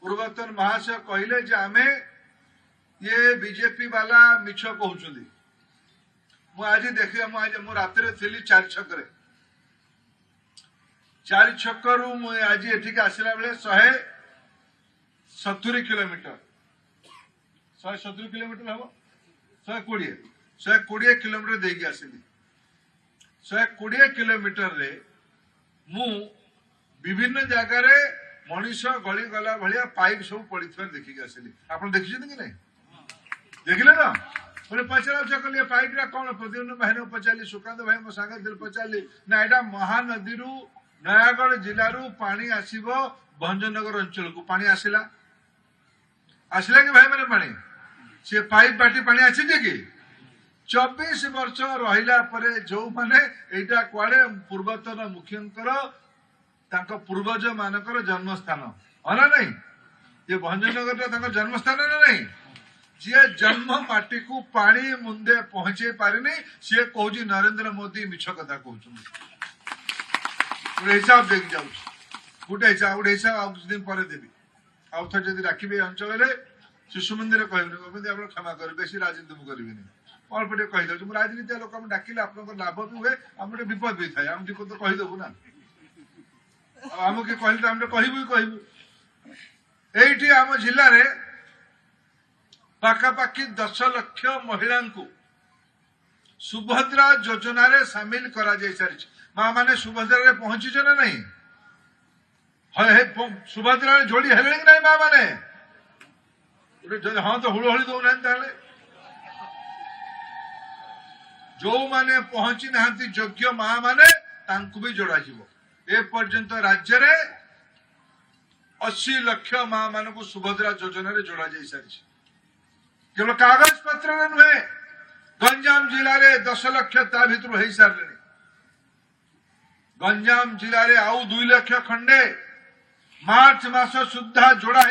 पूर्वतन महाशय कहले जे आमे ये बीजेपी वाला मिछ कहउछली मु आज देखिए मु रात थी 4 छक 4 छकरू मु आज एठिक आसला बेले 170 किलोमीटर 170 किलोमीटर हम 120 किलोमीटर देगी आसली 120 किलोमीटर रे मु विभिन्न जगार मनीष गली गला भाया पाइप सब पड़ी देखिक आसली आप देखी कि नहीं देखिले ना बोले पचरा कल पाइप कौन प्रद्युम्न भाई पचारि सुकांत भाई मो सांगे पचारि ना यहाँ महानदी नयागढ़ जिलू पानी आसब भंजनगर अंचल को पानी आसला आसला कि भाई मैंने पानी से पाइप बाटी पानी आसी कि 24 वर्ष रहिला परे जो माने एटा कुआडे पूर्वतन मुख्यंकर तांको पूर्वज मानकर जन्मस्थान ना नहीं ये भंजनगर जन्मस्थान ना नहीं जी जन्म माटी को पानी मुंदे पहुंचे पारिनी सी कौच नरेंद्र मोदी मिछ कथा कहते हिसाब देख जाऊँ गोटे हिसाब आ कुछ दिन पर देवी आउ थे जब राखी अंचल शिशु मंदिर कहबी आप क्षमा करें बेसी राजनीति मुझे करी अल्प टे कहीदे राजनीति लोक डाकिले आप लाभ भी हुए आम विपद भी थाए आम तो कहीदेबू ना आम किए कहले आम कहबू ये आम जिले पाखापाखि 10 लाख महिला को सुभद्रा योजना रे सामिल करा जाय सारी माँ माने सुभद्रा रे पहुंची ना नहीं सुभद्रा रे जोड़ी हेले नहीं माँ माने हाँ तो हुड़ोहली दौना जो माने पहुंची ना योग्य माँ माने तांकु भी जोड़ा ए पर्यंत राज्य रे 80 लाख माँ मान को सुभद्रा योजना रे जोड़ा जाय सारी केवल कागज पत्र नुहे गंजाम जिले में 10 लाख ता भर हो सारे गंजाम जिले में आउ 2 लाख खंडे मार्च मास सुधा जोड़ा हो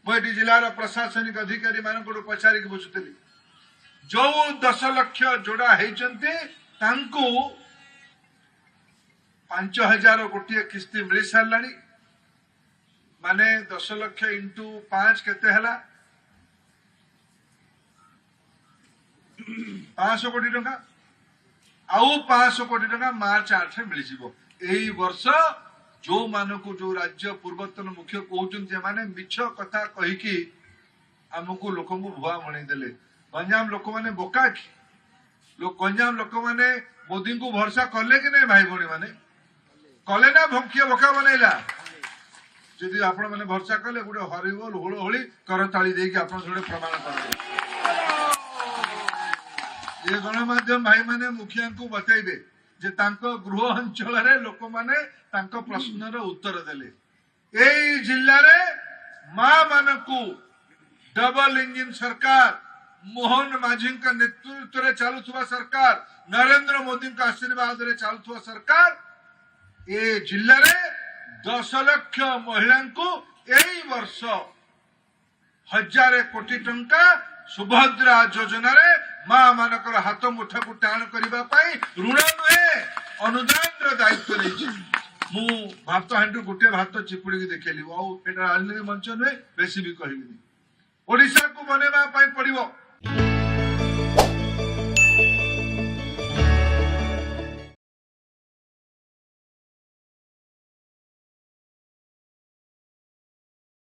मुझे जिलार प्रशासनिक अधिकारी मान पचारि बुझुली जो 10 लाख जोड़ा होती 5000 गोटे किस्ती मिल सारा माने 10 लाख इंटू 5 केते हला 500 कोटी टंका आउ 500 कोटी टंका मार्च 8 मिल यही वर्ष जो मानक जो राज्य पूर्वतन मुख्य कहते मिछ कथा कहीकि आमको लोक भुआ मणिदेले गंजाम लोक मैंने बोका कि गंजाम लोक मैंने मोदी को भरोसा कले कि नहीं भाई भौणी मैंने कले ना भंकिया बोका बनैला जदि आपण मैंने भरोसा कले गोटे हरिबोल हुड़ोहली करताली देकी आप प्रमाण कर ये गणमाध्यम भाई माने मुखिया को बतैबे जे तांको गृह अंचल रे लोक माने तांको प्रश्न रो उत्तर देले एई जिल्ला रे मां मानकू डबल इंजिन सरकार मोहन माझी का नेतृत्व रे चालुथुवा सरकार नरेंद्र मोदी का आशीर्वाद रे चालुथुवा सरकार ए जिल्ला रे 10 लाख महिला को एई वर्ष 1000 कोटी टंका सुभद्रा योजना रे माँ मानकर हाथ मुठा को टाण करने ऋण नुहे अनुदान दायित्व नहीं भात हांडू गोटे भात चिपुड़ी देखली राजनीति मंच नुहे बेसी भी कहबी ओडिशा को बनवा पड़ो।